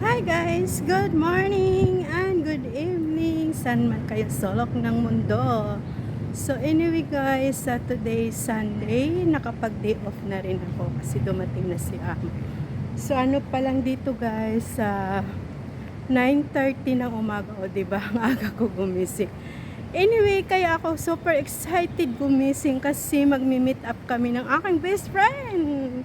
Hi guys! Good morning and good evening! Saan man kayo sulok ng mundo? So anyway guys, today is Sunday. Nakapag-day off na rin ako kasi dumating na si Ama. So ano pa lang dito guys, 9:30 ng umaga. O diba, ang aga ko gumising. Anyway, kaya ako super excited gumising kasi magmi-meet up kami ng aking best friend.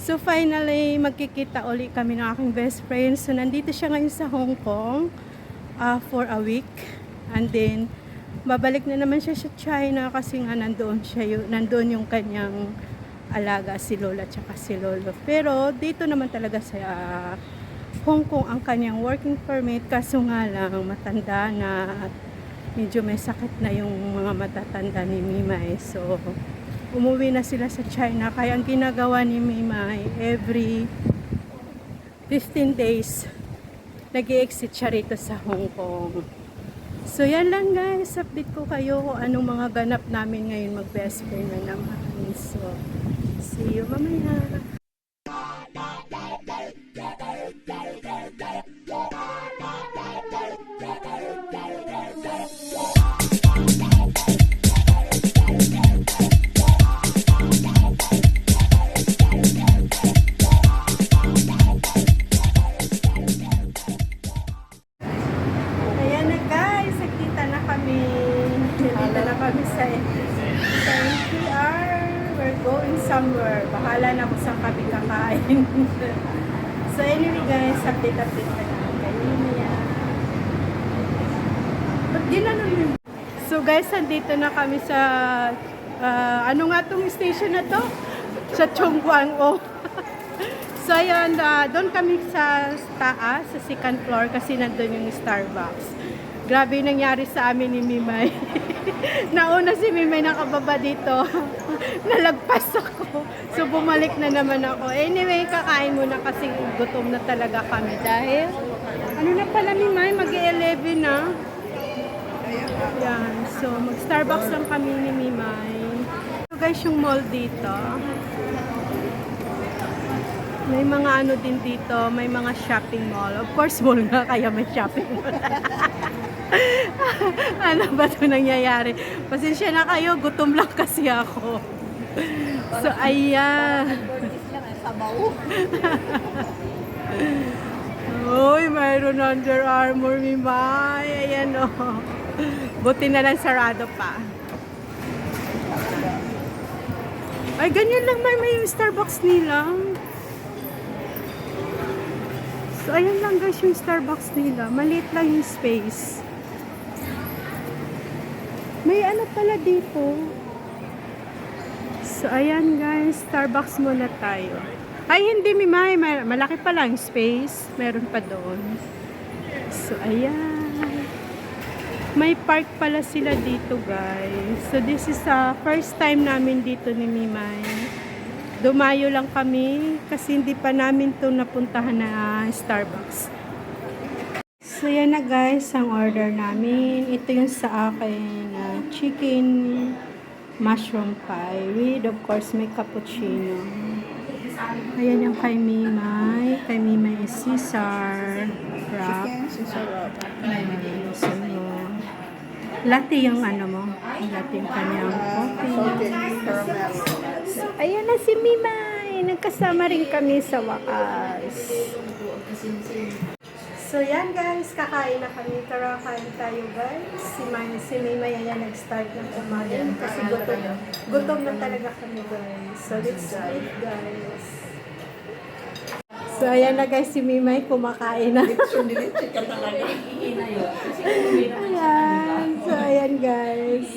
So finally, magkikita uli kami ng aking best friend. So nandito siya ngayon sa Hong Kong for a week. And then, babalik na naman siya sa China kasi nga nandoon yung kanyang alaga, si Lola at si Lolo. Pero dito naman talaga sa Hong Kong ang kanyang working permit. Kaso nga lang, matanda na at medyo may sakit na yung mga matatanda ni Mimay. So, umuwi na sila sa China. Kaya ang ginagawa ni Mimay, every 15 days, nag-i-exit siya rito sa Hong Kong. So, yan lang guys. Update ko kayo kung anong mga ganap namin ngayon. Mag-best friend na naman. So, see you mamaya. Ayan na guys, nagkita na kami. Nandito na kami sa NCR. We're going somewhere. Bahala na kung saan kami kakain. So anyway guys, update na lang kayo. Ba't ginano yun? So guys, nandito na kami sa ano nga tong station na to? Sa Chongguan-o. So ayun, doon kami sa taas, sa second floor kasi nandun yung Starbucks. Grabe yung nangyari sa amin ni Mimay. Nauna si Mimay nakababa dito. Nalagpas ako. So bumalik na naman ako. Anyway, kakain muna kasi gutom na talaga kami dahil ano na pala Mimay, mag-11 na. Yan. So mag-Starbucks lang kami ni Mimay. So guys, yung mall dito. May mga ano din dito, may mga shopping mall. Of course, mall nga, kaya may shopping mall. Ano ba ito nangyayari? Pasensya na kayo, gutom lang kasi ako. So, ayan. Uy, mayroon Under Armour, Mimay. Ayan o. Buti na lang sarado pa. Ay, ganyan lang may Starbucks nila. So, ayan lang guys yung Starbucks nila. Maliit lang yung space. May ano pala dito. So, ayan guys. Starbucks muna tayo. Ay, hindi Mimay. Malaki pa lang space. Meron pa doon. So, ayan. May park pala sila dito guys. So, this is the first time namin dito ni Mimay. Dumayo lang kami kasi hindi pa namin to napuntahan na Starbucks. So yan na guys ang order namin. Ito yung sa akin chicken mushroom pie with of course may cappuccino. Ayan yung kay Mimay. Kay Mimay is Caesar wrap. So latte yung ano mo. Latte yung kanyang coffee. So, ayan na si Mimay. Nagkasama rin kami sa wakas. So, yan guys. Kakain na kami. Tara, kain tayo guys. Si Mimay ayan nag-start na kumain. Kasi gutom na talaga kami guys. So, let's eat guys. So, ayan na guys. Si Mimay kumakain na. Ayan. So, ayan guys.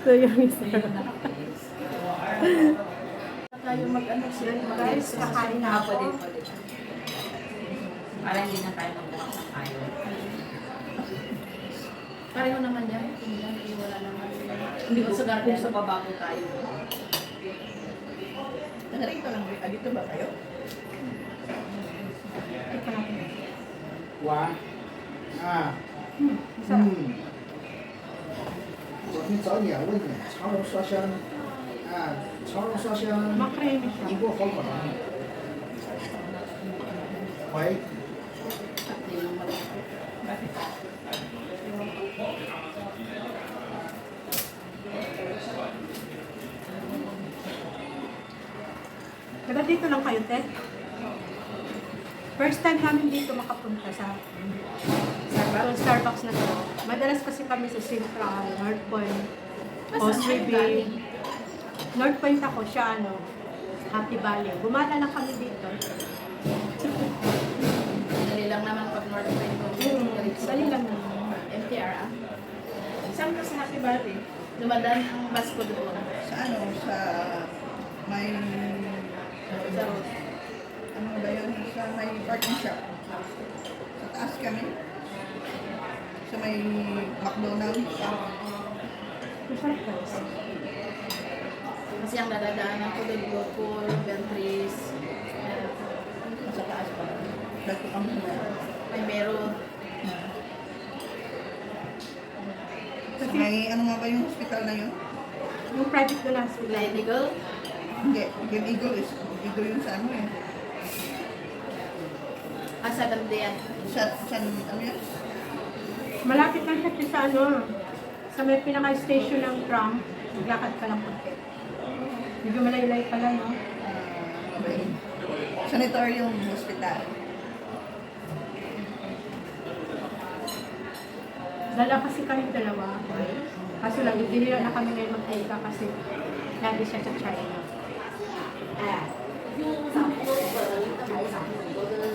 So, yung isa. Tayo mag-ano siya. Guys, kakain na ako. Para hindi na tayo magbukas sa kayo. Pareho naman yan. Hindi wala naman. Hindi ko sa garden sa baba ko tayo. Rito lang. Dito ba kayo? Wow. Ah. 昨天早点问你，长龙刷香，长龙刷香， Makremi siya. 一锅好可能。喂， Diba dito lang kayo, te? First time namin dito makapunta sa Starbucks na to. Madalas kasi kami sa Central, North Point, Osprey Bay. North Point ako, siya Happy Valley. Gumala lang kami dito. Dali lang naman pag North Point ko. Dali lang naman. MTR Saan ka sa Happy Valley? Dumadaan ang bus ko doon. Sa ano? Sa may... Sa road. Ano ba yun? Sa may parking shop. Sa taas kami. Sa may McDonald's. Masarap guys. Kasi ang dadadaanan ko doon, Gopur, Beltris, Sa taas pa. Dito kami na. may meron. Sa may ano nga ba yung hospital na yun? Yung private doon na sila. Flight Eagle. Hindi. Game Eagle is Eagle yung sa ano eh. Sa Gandian. Sa ano yun? Malapit lang siya sa sa may pinaka-station ng tram. Maglakad ka lang konti. Medyo malaylay pala, no? Ano ba yun? Sanatorium Hospital. Dala kasi kami dalawa. Kaso lang, hindi na kami ngayon magpunta kasi lagi siya sa China.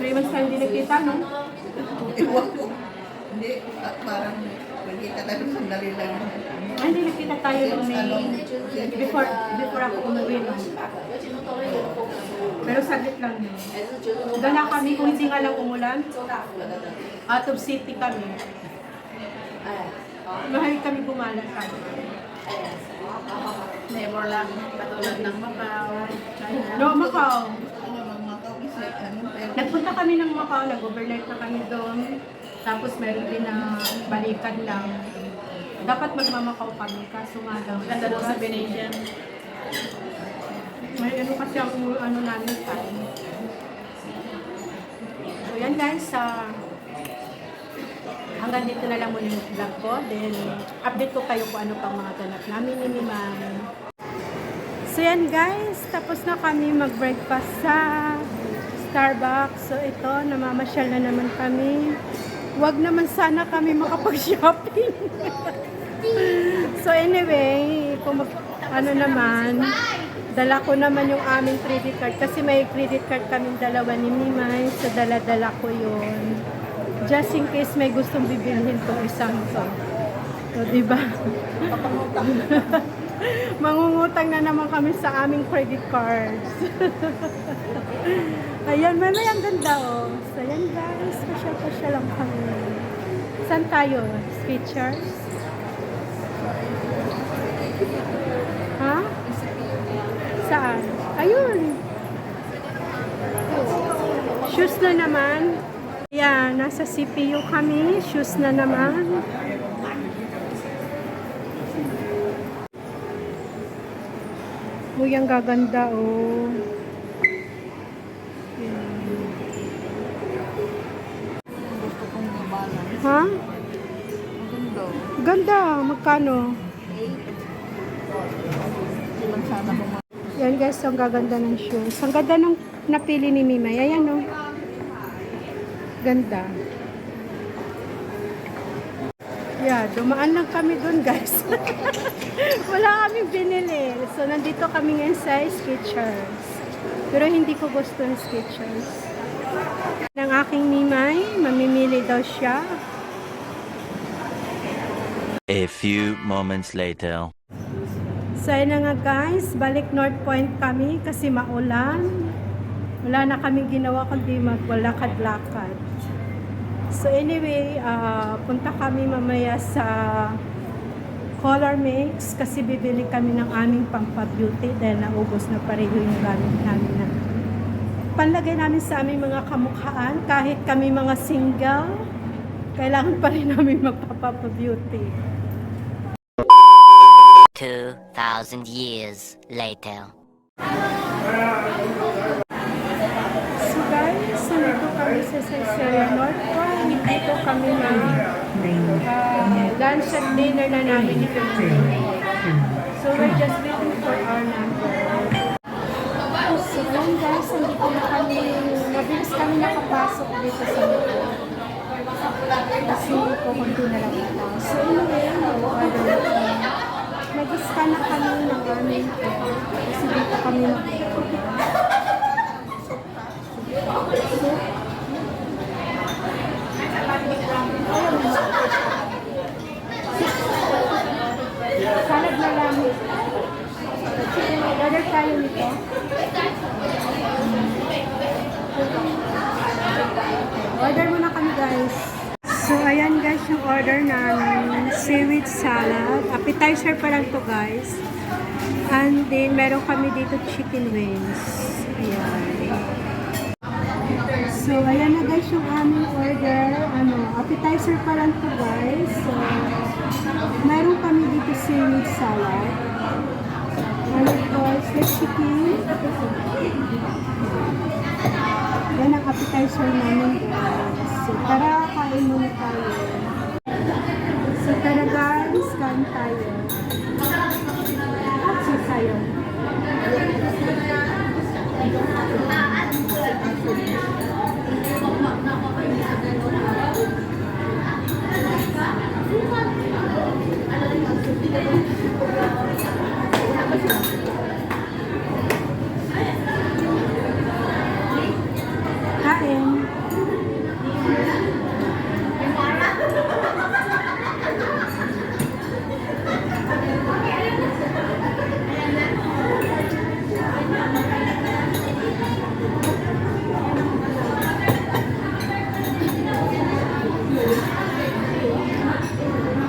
3 months na hindi nagkita, no? Ewan ko. Hindi. At parang nagkita tayo sandali lang. Ah, hindi nagkita tayo nung before ako umuwi, no? Pero saglit lang yun. Dala kami, kung hindi nga lang umulan, out of city kami. Mahal kami gumala sa Never lang. Katulad ng Macau, China. No, Macau. Ano bang Macau is like ano? Pero Nagpunta kami ng Macau, nag-overnight na kami doon. Tapos meron din na balikan lang. Dapat magmamakau kami, kaso nga lang. Ganda doon sa Venetian. May kasi ang namin time. So yan guys, hanggang dito na lang muna yung vlog ko. Then, update ko kayo kung ano pang mga ganap namin ni Mimay. So yan guys, tapos na kami mag-breakfast sa Starbucks. So ito, namamasyal na naman kami. Huwag naman sana kami makapag-shopping. So anyway, kung dala ko naman yung aming credit card. Kasi may credit card kaming dalawa ni Mimay. So dala-dala ko yun. Just in case may gustong bibilhin ko isang to. So, diba? Mangungutang na naman kami sa aming credit cards. Ayan, may ang ganda oh. So, ayan guys, pasya lang kami. Saan tayo? Skechers? Ha? Saan? Ayun. Shoes na naman. Ayan, nasa CPU kami. Shoes na naman. Uy, ang gaganda, oh. gusto kong gumana. Ha? Maganda. Ganda. Magkano? Hindi man sana gumana. Yan guys, ang gaganda ng shoes. Ang ganda ng napili ni Mimay. Ayan, oh. Ganda. Yeah, dumaan lang kami dun guys. Wala kaming binili. So, nandito kami ngayon sa Skechers. Pero hindi ko gusto ng Skechers. Ng aking Mimay, mamimili daw siya. A few moments later. So, yun na nga guys, balik North Point kami kasi maulan. Wala na kaming ginawa kundi magwalakad-lakad. So anyway, punta kami mamaya sa Color Mix kasi bibili kami ng aming pampa-beauty dahil naubos na pareho yung gamit namin na panlagay namin sa aming mga kamukhaan. Kahit kami mga single, kailangan pa rin namin magpapa-beauty. 2,000 years later. So guys, nandito kami This is Cecilia North Point. Dito kami na lunch at dinner na namin dito. So we're just waiting for our number. So ayun guys, nandito na kami. Mabilis kami nakapasok dito sa loob. Kasi kukunti na lang ito. So anyway, nag-scan na kami ng aming kasi dito kami salad na lang. Order tayo nito. Order muna kami guys. So ayan guys yung order namin. Seaweed salad. Appetizer pa lang to guys. And then meron kami dito chicken wings. Ayan. So ayan na guys yung aming order. Appetizer pa lang to guys. So meron kami dito seaweed salad. And of course, the chicken. Yan ang appetizer namin guys. So tara, kain muna tayo. So tara guys, kain tayo. So tayo. Kain.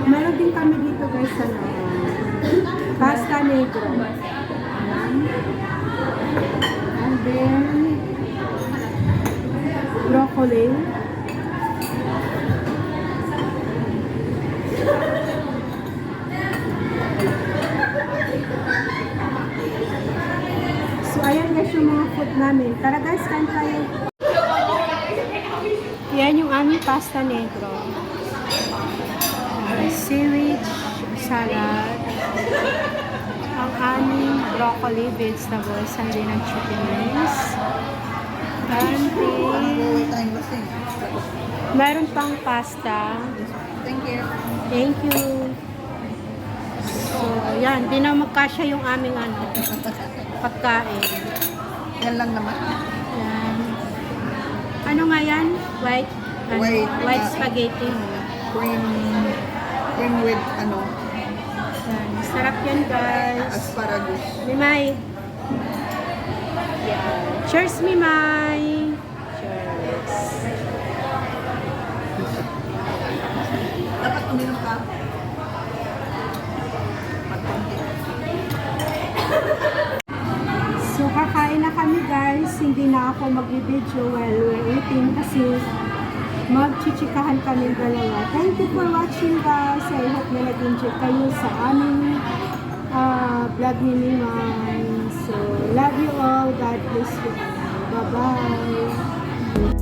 Meron din kami dito guys sa pasta negro. And then broccoli. So ayan guys yung mga food namin. Tara guys, kain tayo. Yan yung aming pasta negro. Seaweed salad. Ang aming broccoli, vegetables, and then ang chicken wings. And then meron pang pasta. Thank you. Thank you. So, yan. Di na magkasya yung aming pagkain. Yan lang naman. Yan. Ano nga yan? White spaghetti. Cream with Yan. Sarap yan guys. asparagus. Mimay. Yan. Cheers, Mimay. Cheers. Dapat uminom ka. Magkonti. So, kakain na kami guys. Hindi na ako mag-video while we're eating kasi magchichikahan kami dalawa. Thank you for watching guys. I hope na nag-enjoy kayo sa aming vlog ni Mimay. So, love you all. God bless you. Bye-bye.